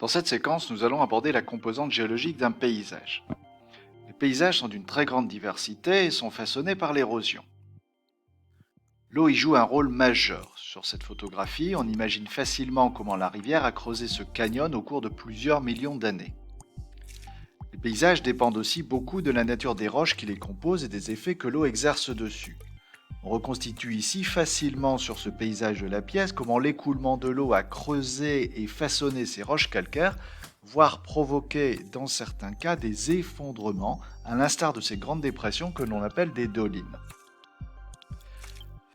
Dans cette séquence, nous allons aborder la composante géologique d'un paysage. Les paysages sont d'une très grande diversité et sont façonnés par l'érosion. L'eau y joue un rôle majeur. Sur cette photographie, on imagine facilement comment la rivière a creusé ce canyon au cours de plusieurs millions d'années. Les paysages dépendent aussi beaucoup de la nature des roches qui les composent et des effets que l'eau exerce dessus. On reconstitue ici facilement sur ce paysage de la pièce comment l'écoulement de l'eau a creusé et façonné ces roches calcaires, voire provoqué dans certains cas des effondrements, à l'instar de ces grandes dépressions que l'on appelle des dolines.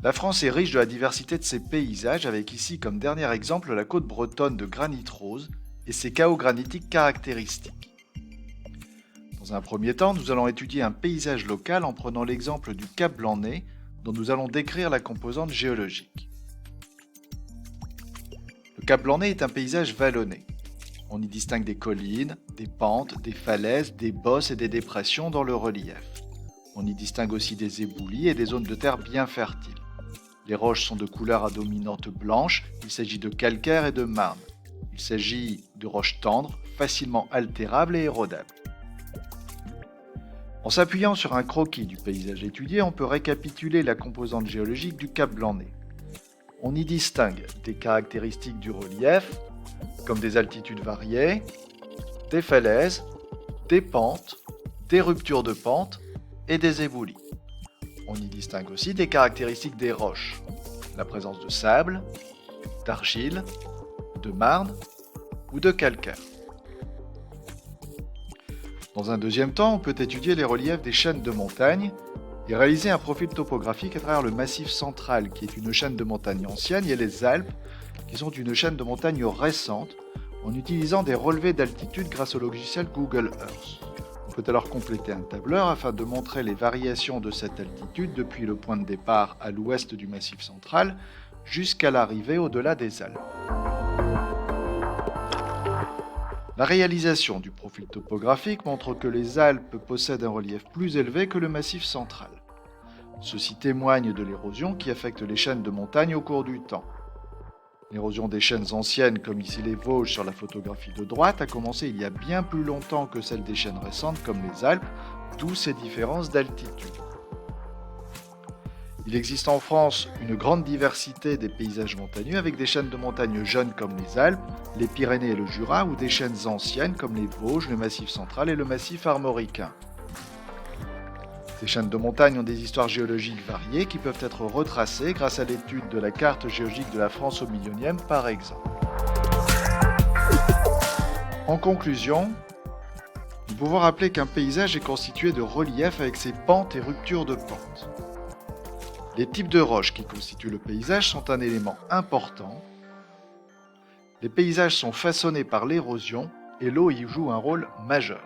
La France est riche de la diversité de ses paysages, avec ici comme dernier exemple la côte bretonne de granit rose et ses chaos granitiques caractéristiques. Dans un premier temps, nous allons étudier un paysage local en prenant l'exemple du Cap Blanc-Nez, dont nous allons décrire la composante géologique. Le Cap Blanc-Nez est un paysage vallonné. On y distingue des collines, des pentes, des falaises, des bosses et des dépressions dans le relief. On y distingue aussi des éboulis et des zones de terre bien fertiles. Les roches sont de couleur à dominante blanche, il s'agit de calcaire et de marne. Il s'agit de roches tendres, facilement altérables et érodables. En s'appuyant sur un croquis du paysage étudié, on peut récapituler la composante géologique du Cap Blanc-Nez. On y distingue des caractéristiques du relief, comme des altitudes variées, des falaises, des pentes, des ruptures de pente et des éboulis. On y distingue aussi des caractéristiques des roches, la présence de sable, d'argile, de marne ou de calcaire. Dans un deuxième temps, on peut étudier les reliefs des chaînes de montagnes et réaliser un profil topographique à travers le Massif central, qui est une chaîne de montagnes ancienne, et les Alpes, qui sont une chaîne de montagnes récente, en utilisant des relevés d'altitude grâce au logiciel Google Earth. On peut alors compléter un tableur afin de montrer les variations de cette altitude depuis le point de départ à l'ouest du Massif central jusqu'à l'arrivée au-delà des Alpes. La réalisation du profil topographique montre que les Alpes possèdent un relief plus élevé que le Massif central. Ceci témoigne de l'érosion qui affecte les chaînes de montagne au cours du temps. L'érosion des chaînes anciennes, comme ici les Vosges sur la photographie de droite, a commencé il y a bien plus longtemps que celle des chaînes récentes comme les Alpes, d'où ces différences d'altitude. Il existe en France une grande diversité des paysages montagneux avec des chaînes de montagnes jeunes comme les Alpes, les Pyrénées et le Jura, ou des chaînes anciennes comme les Vosges, le Massif central et le Massif armoricain. Ces chaînes de montagnes ont des histoires géologiques variées qui peuvent être retracées grâce à l'étude de la carte géologique de la France au millionième par exemple. En conclusion, nous pouvons rappeler qu'un paysage est constitué de reliefs avec ses pentes et ruptures de pentes. Les types de roches qui constituent le paysage sont un élément important. Les paysages sont façonnés par l'érosion et l'eau y joue un rôle majeur.